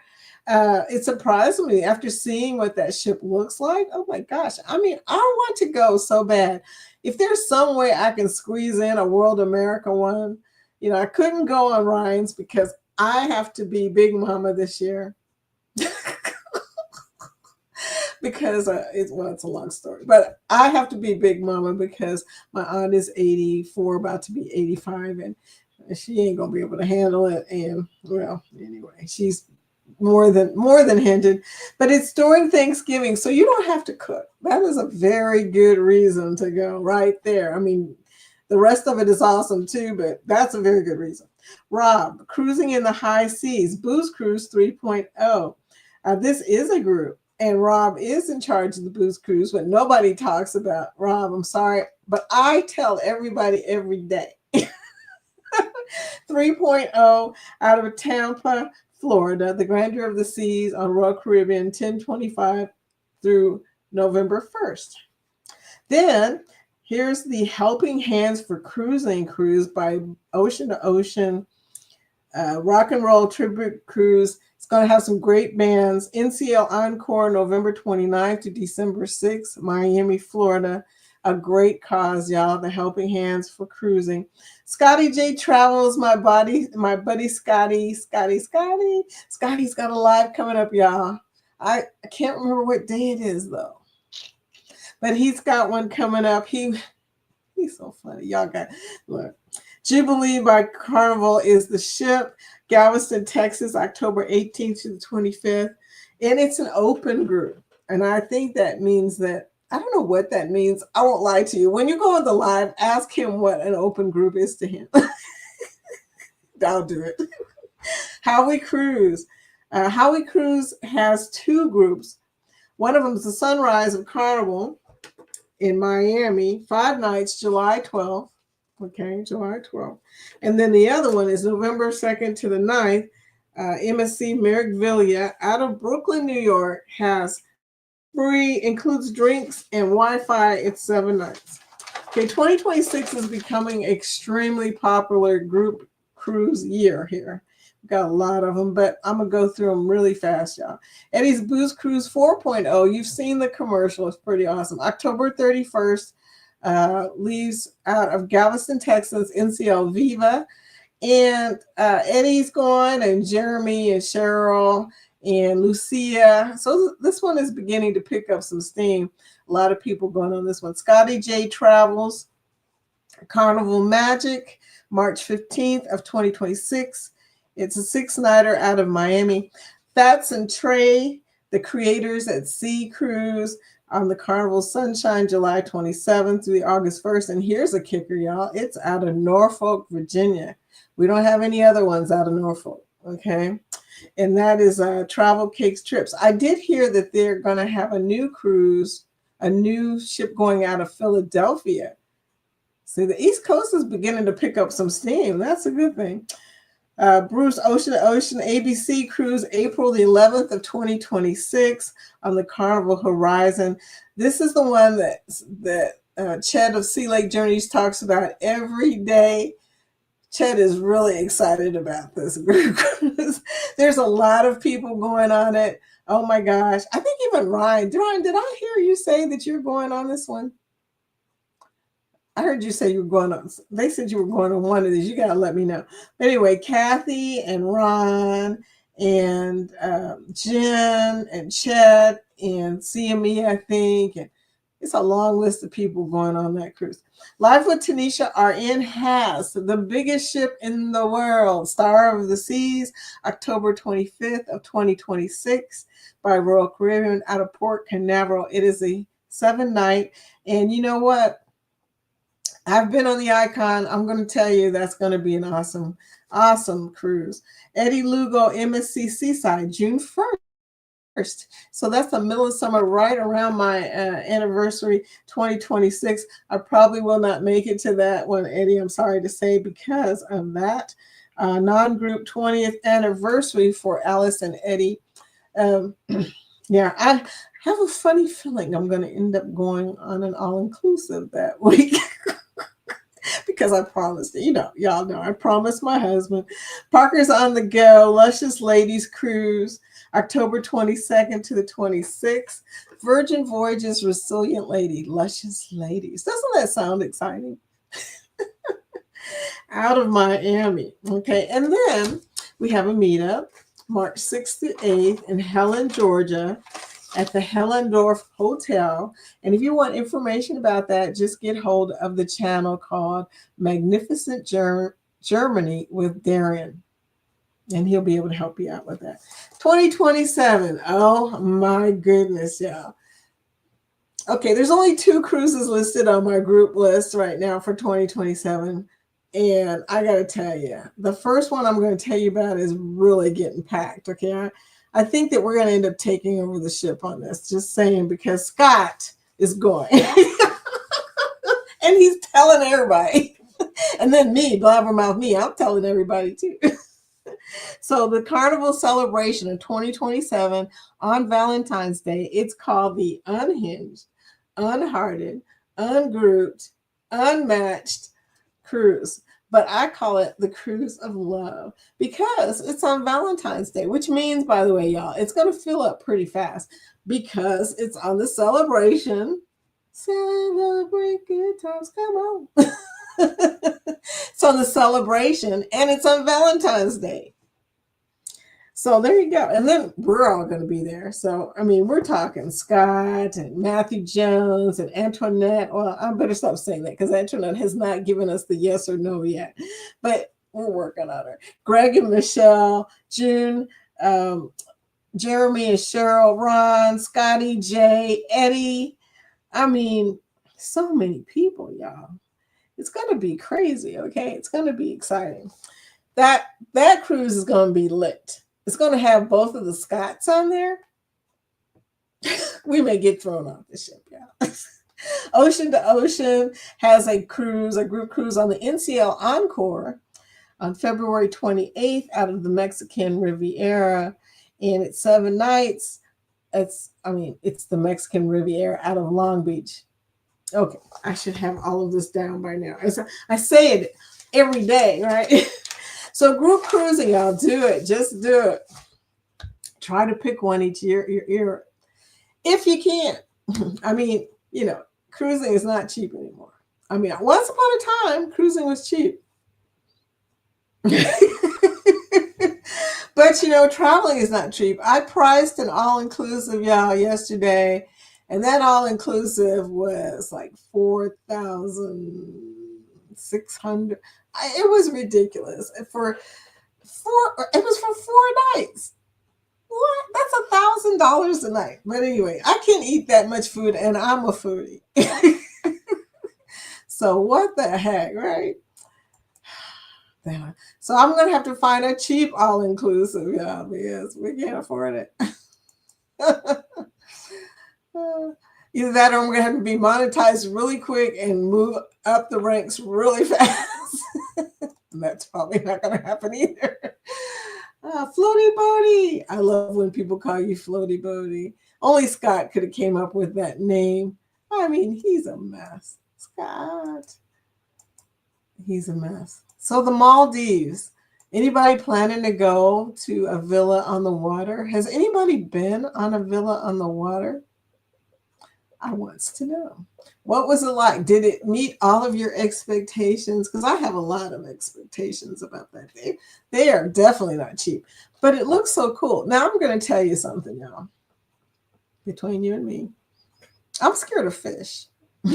Speaker 1: It surprised me after seeing what that ship looks like. Oh my gosh. I mean, I want to go so bad. If there's some way I can squeeze in a World America one, you know, I couldn't go on Ryan's because I have to be Big Mama this year. Because it's a long story, but I have to be Big Mama because my aunt is 84, about to be 85, and she ain't gonna be able to handle it. And well, anyway, she's more than hinted. But it's during Thanksgiving, so you don't have to cook. That is a very good reason to go right there. I mean, the rest of it is awesome too, but that's a very good reason. Rob, Cruising in the High Seas, Booze Cruise 3.0. This is a group. And Rob is in charge of the Booze Cruise, but nobody talks about Rob. I'm sorry, but I tell everybody every day. 3.0 out of Tampa, Florida, the Grandeur of the Seas on Royal Caribbean, 1025 through November 1st. Then here's the Helping Hands for Cruising cruise by Ocean to Ocean, rock and roll tribute cruise. It's going to have some great bands. NCL Encore, November 29th to December 6th, Miami, Florida. A great cause, y'all. The Helping Hands for Cruising. Scotty J Travels, my buddy Scotty. Scotty's got a live coming up, y'all. I can't remember what day it is, though. But he's got one coming up. He's so funny. Y'all got, look. Jubilee by Carnival is the ship. Galveston, Texas, October 18th to the 25th. And it's an open group. And I think that means that, I don't know what that means. I won't lie to you. When you go on the live, ask him what an open group is to him. I'll do it. Howie Cruise. Howie Cruise has two groups. One of them is the Sunrise of Carnival in Miami, 5 nights, July 12th. Okay, July 12th. And then the other one is November 2nd to the 9th. MSC Merrickville out of Brooklyn, New York, has free, includes drinks and Wi-Fi. It's 7 nights. Okay, 2026 is becoming extremely popular group cruise year here. We've got a lot of them, but I'm going to go through them really fast, y'all. Eddie's Booze Cruise 4.0. You've seen the commercial. It's pretty awesome. October 31st. Leaves out of Galveston, Texas, NCL Viva. And Eddie's going, and Jeremy and Cheryl and Lucia. So this one is beginning to pick up some steam. A lot of people going on this one. Scotty J Travels, Carnival Magic, March 15th of 2026. It's a 6-nighter out of Miami. Fats and Trey, the creators at Sea Cruise on the Carnival Sunshine, July 27th through August 1st. And here's a kicker, y'all. It's out of Norfolk, Virginia. We don't have any other ones out of Norfolk, okay? And that is Travel Cakes Trips. I did hear that they're going to have a new cruise, a new ship going out of Philadelphia. See, the East Coast is beginning to pick up some steam. That's a good thing. Bruce, Ocean to Ocean, ABC Cruise, April the 11th of 2026 on the Carnival Horizon. This is the one that Chet of Sea Lake Journeys talks about every day. Chet is really excited about this group cruise. There's a lot of people going on it. Oh my gosh. I think even Ryan, did I hear you say that you're going on this one? I heard you say you were going on. They said you were going on one of these. You got to let me know. Anyway, Kathy and Ron and Jen and Chet and CME, I think. And it's a long list of people going on that cruise. Live with Tanisha are in Has, the biggest ship in the world, Star of the Seas, October 25th of 2026 by Royal Caribbean out of Port Canaveral. It is a 7-night. And you know what? I've been on the Icon. I'm going to tell you that's going to be an awesome, awesome cruise. Eddie Lugo, MSC Seaside, June 1st. So that's the middle of summer, right around my anniversary, 2026. I probably will not make it to that one, Eddie, I'm sorry to say, because of that non-group 20th anniversary for Alice and Eddie. Yeah, I have a funny feeling I'm going to end up going on an all-inclusive that week. Because I promised, y'all know, I promised my husband. Parker's on the Go, Luscious Ladies Cruise, October 22nd to the 26th. Virgin Voyages, Resilient Lady, Luscious Ladies. Doesn't that sound exciting? Out of Miami. Okay, and then we have a meetup, March 6th to 8th in Helen, Georgia, at the Hellendorf Hotel. And if you want information about that, just get hold of the channel called Magnificent Germany with Darian. And he'll be able to help you out with that. 2027. Oh my goodness, y'all. Okay, there's only 2 cruises listed on my group list right now for 2027. And I got to tell you, the first one I'm going to tell you about is really getting packed. Okay, I think that we're going to end up taking over the ship on this, just saying, because Scott is going. And he's telling everybody. And then me, blabbermouth me, I'm telling everybody too. So the Carnival celebration of 2027 on Valentine's Day, it's called the Unhinged, Unhearted, Ungrouped, Unmatched Cruise. But I call it the Cruise of Love because it's on Valentine's Day, which means, by the way, y'all, it's going to fill up pretty fast because it's on the celebration. Celebrate good times, come on. It's on the celebration and it's on Valentine's Day. So there you go. And then we're all going to be there. So, I mean, we're talking Scott and Matthew Jones and Antoinette. Well, I better stop saying that because Antoinette has not given us the yes or no yet. But we're working on her. Greg and Michelle, June, Jeremy and Cheryl, Ron, Scotty, Jay, Eddie. I mean, so many people, y'all. It's going to be crazy, okay? It's going to be exciting. That cruise is going to be lit. It's going to have both of the Scotts on there. We may get thrown off the ship, yeah. Ocean to Ocean has a group cruise on the NCL Encore on February 28th out of the Mexican Riviera. And it's 7 nights. It's the Mexican Riviera out of Long Beach. Okay, I should have all of this down by now. I say it every day, right? So group cruising, y'all, do it. Just do it. Try to pick one each year, if you can. I mean, cruising is not cheap anymore. I mean, once upon a time, cruising was cheap. But you know, traveling is not cheap. I priced an all-inclusive, y'all, yesterday, and that all-inclusive was like 4,600. It was ridiculous for four. It was for 4 nights. What? That's $1,000 a night. But anyway, I can't eat that much food, and I'm a foodie. So what the heck, right? So I'm gonna have to find a cheap all-inclusive, yeah, because we can't afford it. Either that or I'm gonna have to be monetized really quick and move up the ranks really fast. And that's probably not gonna happen either. Floaty Bodie. I love when people call you Floaty Bodie. Only Scott could have came up with that name. I mean, he's a mess. Scott. He's a mess. So the Maldives. Anybody planning to go to a villa on the water? Has anybody been on a villa on the water? I wants to know. What was it like? Did it meet all of your expectations? Because I have a lot of expectations about that. They are definitely not cheap, but it looks so cool. Now I'm going to tell you something, y'all. Between you and me, I'm scared of fish. I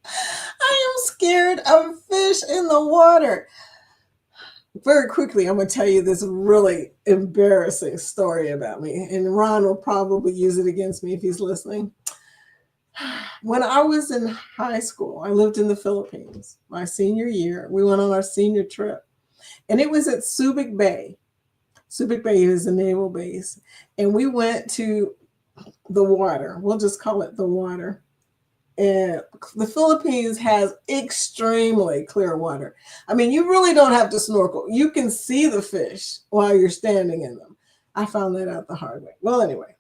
Speaker 1: am scared of fish in the water. Very quickly, I'm going to tell you this really embarrassing story about me, and Ron will probably use it against me if he's listening. When I was in high school, I lived in the Philippines. My senior year, we went on our senior trip, and it was at Subic Bay. Subic Bay is a naval base, and we went to the water. We'll just call it the water. And the Philippines has extremely clear water. I mean, you really don't have to snorkel. You can see the fish while you're standing in them. I found that out the hard way. Well, anyway.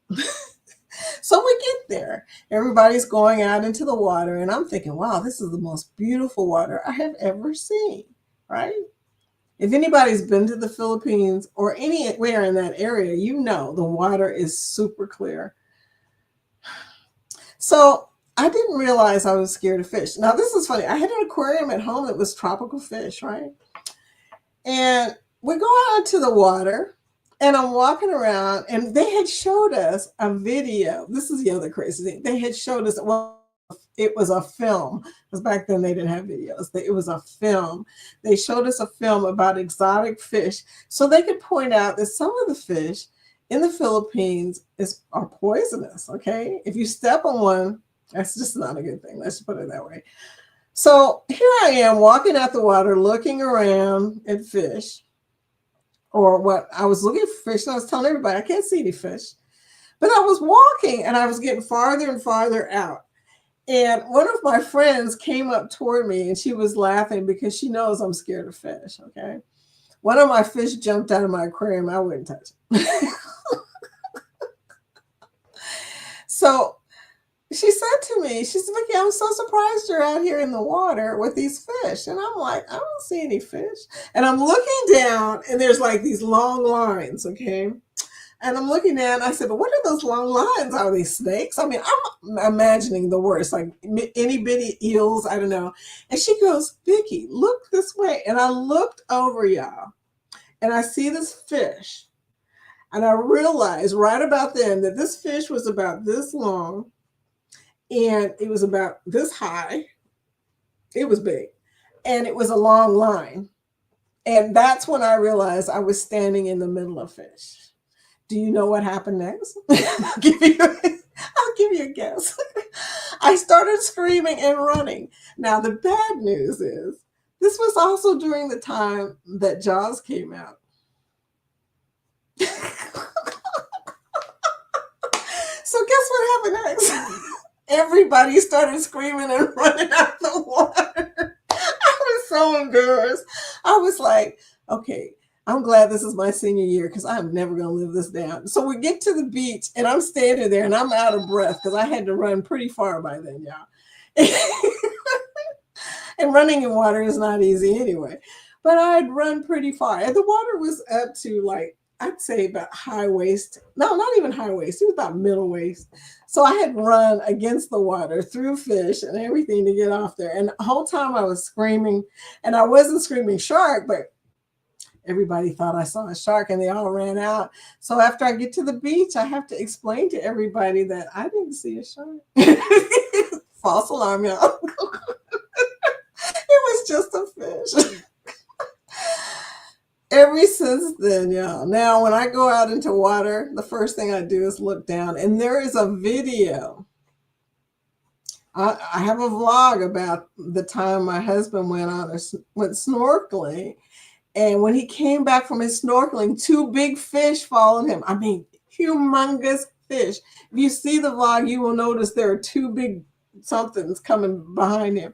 Speaker 1: So we get there. Everybody's going out into the water. And I'm thinking, wow, this is the most beautiful water I have ever seen, right? If anybody's been to the Philippines or anywhere in that area, you know the water is super clear. So I didn't realize I was scared of fish. Now, this is funny. I had an aquarium at home that was tropical fish, right? And we go out into the water, and I'm walking around, and they had showed us a video. This is the other crazy thing. They had showed us, well, it was a film, because back then they didn't have videos. It was a film. They showed us a film about exotic fish, so they could point out that some of the fish in the Philippines are poisonous, okay? If you step on one, that's just not a good thing. Let's put it that way. So here I am walking out the water, looking around at fish, or what I was looking for fish. And I was telling everybody, I can't see any fish, but I was walking and I was getting farther and farther out. And one of my friends came up toward me and she was laughing because she knows I'm scared of fish. Okay. One of my fish jumped out of my aquarium. I wouldn't touch it. So she said to me, she said, Vicky, I'm so surprised you're out here in the water with these fish. And I'm like, I don't see any fish. And I'm looking down and there's like these long lines, okay? And I'm looking down, I said, but what are those long lines? Are they snakes? I mean, I'm imagining the worst, like itty bitty eels, I don't know. And she goes, Vicky, look this way. And I looked over, y'all, and I see this fish. And I realized right about then that this fish was about this long. And it was about this high. It was big. And it was a long line. And that's when I realized I was standing in the middle of fish. Do you know what happened next? I'll give you a guess. I started screaming and running. Now, the bad news is this was also during the time that Jaws came out. So guess what happened next? Everybody started screaming and running out the water. I was so embarrassed. I was like, okay, I'm glad this is my senior year because I'm never going to live this down. So we get to the beach and I'm standing there and I'm out of breath because I had to run pretty far by then, y'all. And running in water is not easy anyway. But I'd run pretty far. And the water was up to like, I'd say about high waist. No, not even high waist. It was about middle waist. So I had run against the water through fish and everything to get off there. And the whole time I was screaming, and I wasn't screaming shark, but everybody thought I saw a shark and they all ran out. So after I get to the beach, I have to explain to everybody that I didn't see a shark. False alarm, y'all. It was just a fish. Ever since then, y'all. Now, when I go out into water, the first thing I do is look down, and there is a video. I have a vlog about the time my husband went snorkeling, and when he came back from his snorkeling, two big fish followed him. I mean, humongous fish. If you see the vlog, you will notice there are two big somethings coming behind him.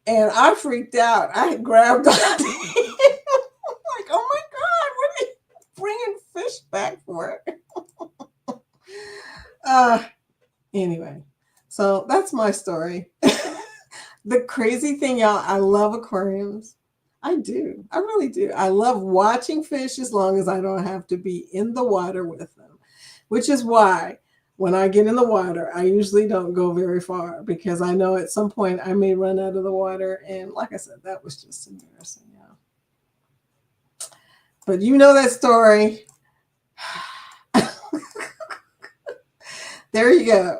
Speaker 1: And I freaked out. I grabbed on like, oh my God, what are you bringing fish back for? Anyway, so that's my story. The crazy thing, y'all, I love aquariums. I do. I really do. I love watching fish as long as I don't have to be in the water with them, which is why when I get in the water, I usually don't go very far because I know at some point I may run out of the water. And like I said, that was just embarrassing. Yeah. But you know that story. There you go.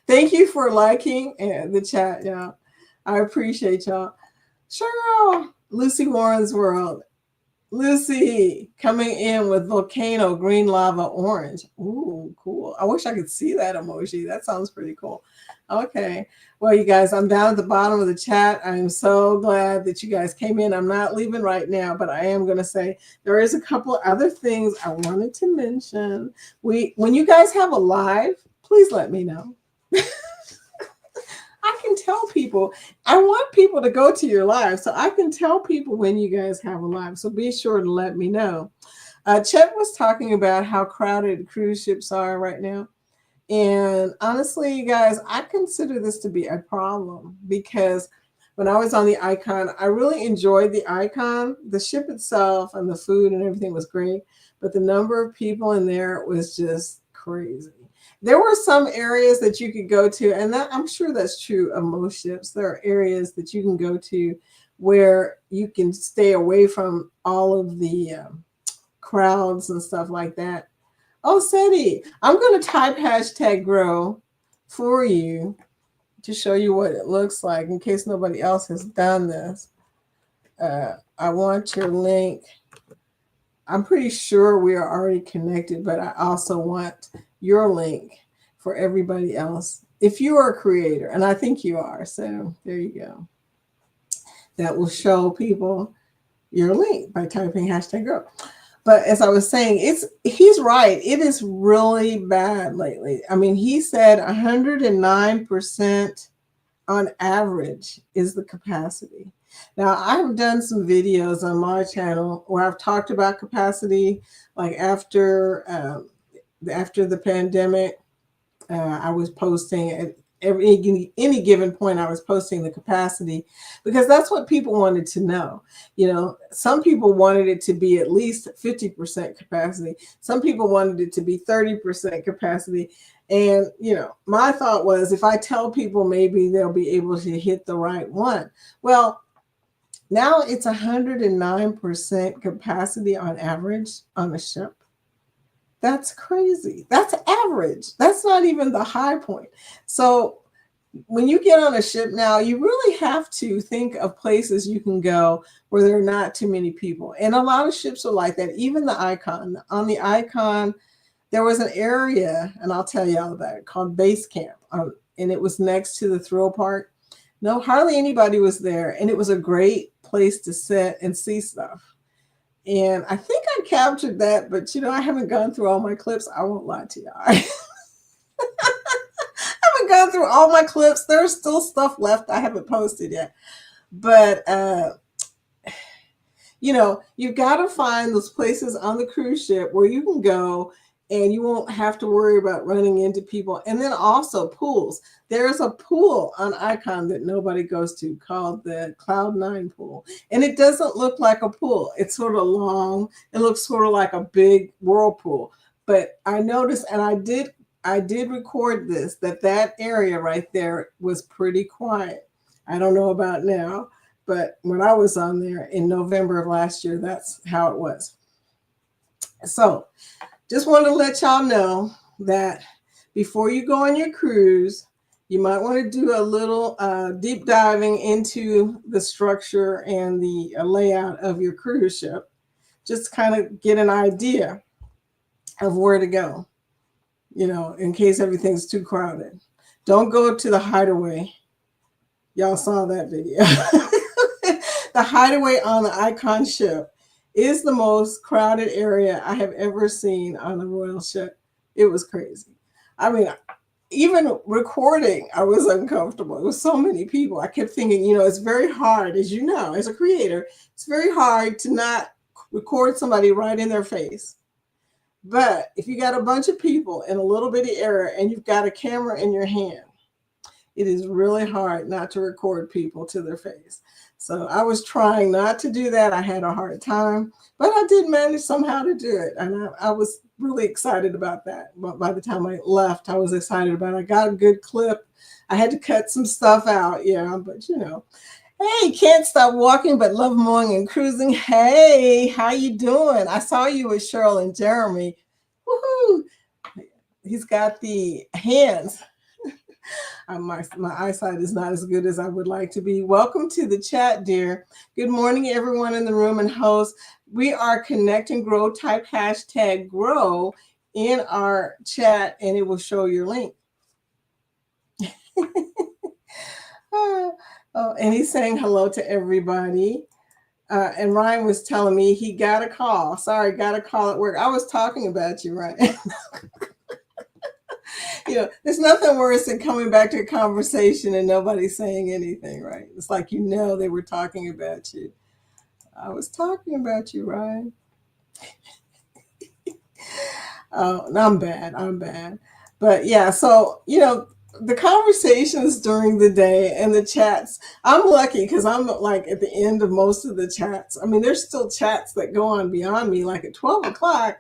Speaker 1: Thank you for liking the chat, y'all. I appreciate y'all. Cheryl, Lucy Warren's World. Lucy coming in with volcano, green lava, orange. Ooh, cool. I wish I could see that emoji. That sounds pretty cool. Okay. Well, you guys, I'm down at the bottom of the chat. I'm so glad that you guys came in. I'm not leaving right now, but I am going to say there is a couple other things I wanted to mention. When you guys have a live, please let me know. I can tell people, I want people to go to your live, so I can tell people when you guys have a live. So be sure to let me know. Chet was talking about how crowded cruise ships are right now. And honestly, you guys, I consider this to be a problem because when I was on the Icon, I really enjoyed the Icon. The ship itself and the food and everything was great, but the number of people in there was just crazy. There were some areas that you could go to, and that, I'm sure that's true of most ships. There are areas that you can go to where you can stay away from all of the crowds and stuff like that. Oh, Seti, I'm going to type #grow for you to show you what it looks like in case nobody else has done this. I want your link. I'm pretty sure we are already connected, but I also want your link for everybody else. If you are a creator, and I think you are, so there you go. That will show people your link by typing #grow. But as I was saying, he's right. It is really bad lately. I mean, he said 109% on average is the capacity. Now, I've done some videos on my channel where I've talked about capacity, like after the pandemic, I was posting at any given point, I was posting the capacity because that's what people wanted to know. You know, some people wanted it to be at least 50% capacity. Some people wanted it to be 30% capacity. And, you know, my thought was if I tell people, maybe they'll be able to hit the right one. Well, now it's 109% capacity on average on a ship. That's crazy. That's average. That's not even the high point. So when you get on a ship now, you really have to think of places you can go where there are not too many people. And a lot of ships are like that. Even the Icon. On the Icon, there was an area, and I'll tell you all about it, called Base Camp. And it was next to the thrill park. No, hardly anybody was there. And it was a great place to sit and see stuff. And I think I captured that, but you know, I haven't gone through all my clips. I won't lie to you. I haven't gone through all my clips. There's still stuff left I haven't posted yet. But, you know, you've got to find those places on the cruise ship where you can go and you won't have to worry about running into people. And then also pools. There's a pool on Icon that nobody goes to called the Cloud9 pool. And it doesn't look like a pool. It's sort of long. It looks sort of like a big whirlpool. But I noticed, and I did record this, that area right there was pretty quiet. I don't know about now, But when I was on there in November of last year, that's how it was. So just wanted to let y'all know that before you go on your cruise, you might want to do a little deep diving into the structure and the layout of your cruise ship. Just kind of get an idea of where to go, in case everything's too crowded. Don't go to the Hideaway. Y'all saw that video. The Hideaway on the Icon ship is the most crowded area I have ever seen on a royal ship. It was crazy. I mean, even recording, I was uncomfortable. It was so many people. I kept thinking, it's very hard, as you know, as a creator, it's very hard to not record somebody right in their face. But if you got a bunch of people in a little bitty area and you've got a camera in your hand, it is really hard not to record people to their face. So I was trying not to do that. I had a hard time, but I did manage somehow to do it. And I was really excited about that. But by the time I left, I was excited about it. I got a good clip. I had to cut some stuff out. Yeah, but Hey, can't stop walking, but love mowing and cruising. Hey, how you doing? I saw you with Cheryl and Jeremy. Woohoo! He's got the hands. My eyesight is not as good as I would like to be. Welcome to the chat, dear. Good morning, everyone in the room and host. We are Connect and Grow. Type hashtag grow in our chat and it will show your link. Oh, and he's saying hello to everybody. And Ryan was telling me he got a call. Sorry, got a call at work. I was talking about you, Ryan. There's nothing worse than coming back to a conversation and nobody saying anything, right? It's like, they were talking about you. I was talking about you, Ryan. Oh, I'm bad. But yeah, so, the conversations during the day and the chats, I'm lucky because I'm like at the end of most of the chats. I mean, there's still chats that go on beyond me, like at 12 o'clock.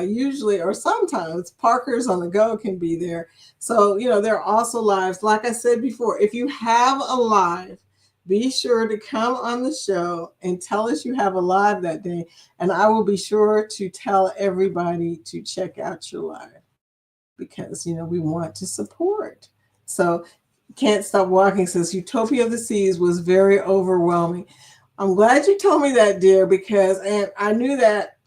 Speaker 1: Usually, or sometimes Parker's on the go can be there. So, there are also lives. Like I said before, if you have a live, be sure to come on the show and tell us you have a live that day. And I will be sure to tell everybody to check out your live because, we want to support. So Can't Stop Walking says Utopia of the Seas was very overwhelming. I'm glad you told me that, dear, because I knew that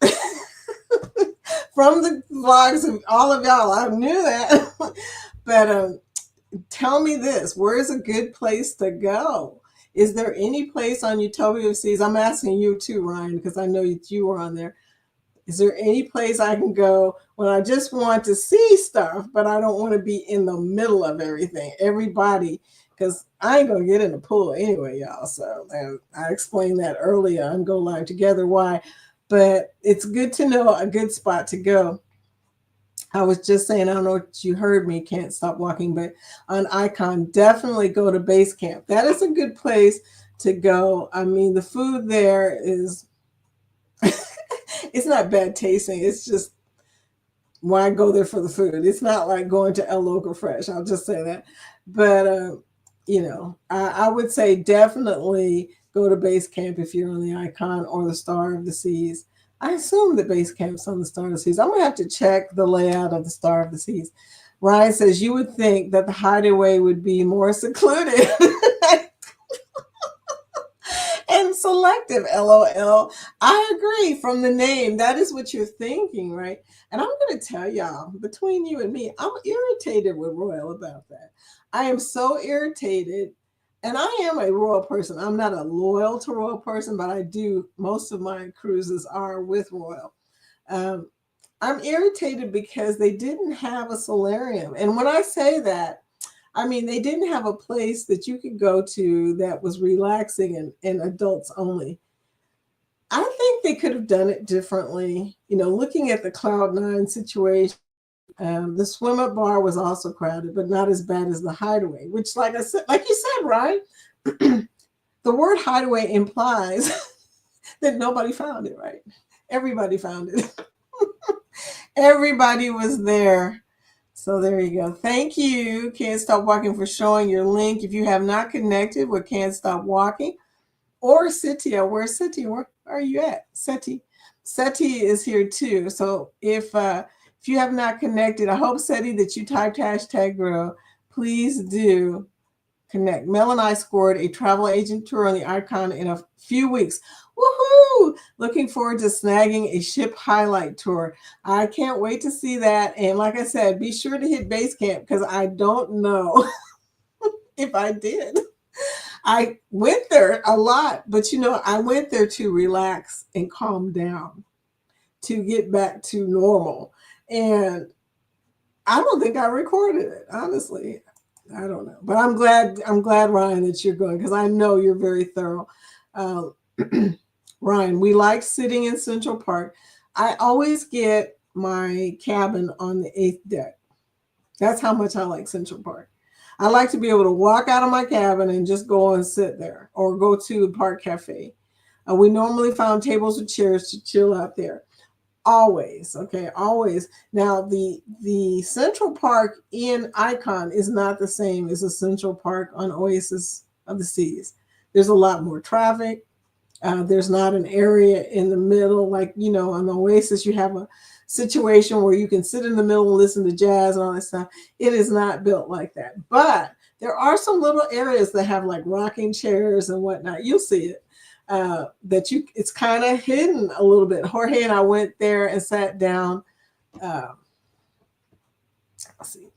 Speaker 1: from the vlogs of all of y'all. I knew that. But tell me this, where's a good place to go? Is there any place on Utopia of the Seas? I'm asking you too, Ryan, because I know you were on there. Is there any place I can go when I just want to see stuff, but I don't want to be in the middle of everything, everybody, because I ain't going to get in the pool anyway, y'all. So I explained that earlier on Go Live Together why, but it's good to know a good spot to go. I was just saying, I don't know if you heard me, Can't Stop Walking, but on Icon, definitely go to base camp. That is a good place to go. I mean, the food there is, it's not bad tasting. It's just, why go there for the food? It's not like going to El Loco Fresh. I'll just say that. But, I would say definitely go to base camp if you're on the Icon or the Star of the Seas. I assume the base camp's on the Star of the Seas. I'm going to have to check the layout of the Star of the Seas. Ryan says, you would think that the Hideaway would be more secluded and selective, LOL. I agree from the name. That is what you're thinking, right? And I'm going to tell y'all, between you and me, I'm irritated with Royal about that. I am so irritated. And I am a royal person. I'm not a loyal to royal person, but I do. Most of my cruises are with royal. I'm irritated because they didn't have a solarium. And when I say that, I mean, they didn't have a place that you could go to that was relaxing and adults only. I think they could have done it differently. Looking at the Cloud9 situation, the swim up bar was also crowded, but not as bad as the Hideaway, which, like you said, right? The word Hideaway implies that nobody found it, right? Everybody found it. Everybody was there. So there you go. Thank you, Can't Stop Walking, for showing your link. If you have not connected with Can't Stop Walking, or Sitia. Where's Sitia? Where are you at? Seti is here too. So if you have not connected, I hope, Seti, that you typed hashtag grow. Please do connect. Mel and I scored a travel agent tour on the Icon in a few weeks. Woohoo! Looking forward to snagging a ship highlight tour. I can't wait to see that. And like I said, be sure to hit base camp because I don't know if I did. I went there a lot, but I went there to relax and calm down, to get back to normal. And I don't think I recorded it, honestly. I don't know, but I'm glad, Ryan, that you're going, because I know you're very thorough. Uh, Ryan, we like sitting in Central Park. I always get my cabin on the 8th deck. That's how much I like Central Park. I like to be able to walk out of my cabin and just go and sit there, or go to a park cafe. We normally found tables with chairs to chill out there. Always, okay, always. Now, the Central Park in Icon is not the same as the Central Park on Oasis of the Seas. There's a lot more traffic. There's not an area in the middle, like, on the Oasis, you have a situation where you can sit in the middle and listen to jazz and all that stuff. It is not built like that. But there are some little areas that have like rocking chairs and whatnot. You'll see it. It's kind of hidden a little bit. Jorge and I went there and sat down. I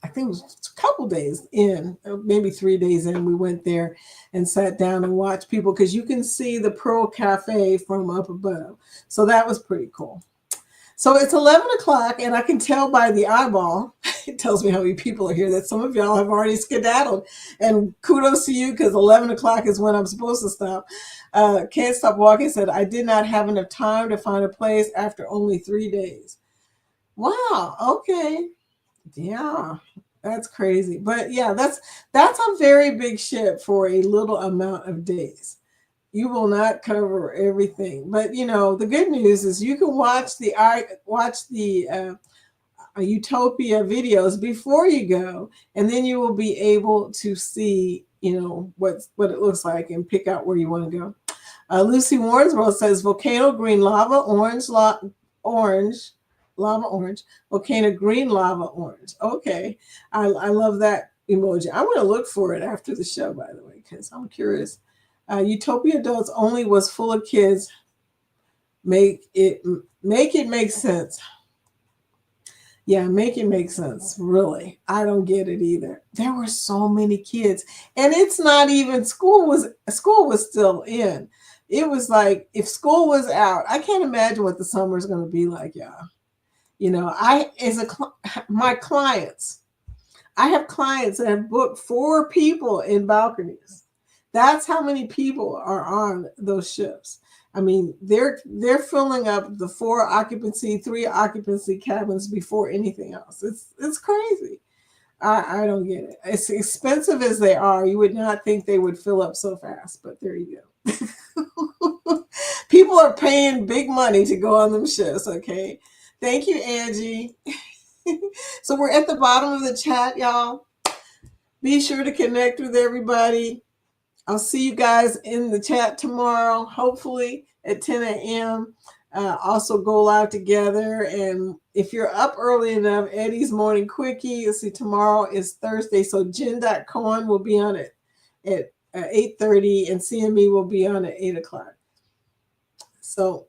Speaker 1: think it was a couple days in, maybe 3 days in, we went there and sat down and watched people, because you can see the Pearl Cafe from up above. So that was pretty cool. So it's 11 o'clock, and I can tell by the eyeball, it tells me how many people are here, that some of y'all have already skedaddled. And kudos to you, because 11 o'clock is when I'm supposed to stop. Can't Stop Walking said, I did not have enough time to find a place after only 3 days. Wow, okay. Yeah, that's crazy. But yeah, that's a very big ship for a little amount of days. You will not cover everything, but the good news is you can watch the Utopia videos before you go, and then you will be able to see what it looks like and pick out where you want to go. Lucy Warrensworth says volcano green lava orange lava orange, volcano green lava orange. Okay, I love that emoji. I'm going to look for it after the show, by the way, because I'm curious. Utopia Adults Only was full of kids. Make it make sense. Yeah, make it make sense. Really, I don't get it either. There were so many kids, and it's not even school was still in. It was like if school was out. I can't imagine what the summer is going to be like, y'all. My clients, I have clients that have booked 4 people in balconies. That's how many people are on those ships. I mean, they're filling up the 4 occupancy, 3 occupancy cabins before anything else. It's crazy. I don't get it. As expensive as they are, you would not think they would fill up so fast, but there you go. People are paying big money to go on them ships, okay? Thank you, Angie. So we're at the bottom of the chat, y'all. Be sure to connect with everybody. I'll see you guys in the chat tomorrow, hopefully at 10 a.m. Also go live together. And if you're up early enough, Eddie's Morning Quickie, you'll see tomorrow is Thursday. So Jen.Cohen will be on it at 8:30 and CME will be on at 8 o'clock. So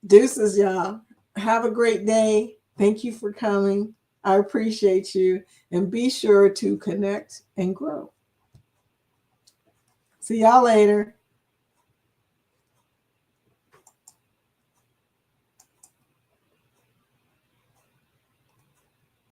Speaker 1: deuces, y'all. Have a great day. Thank you for coming. I appreciate you. And be sure to connect and grow. See y'all later.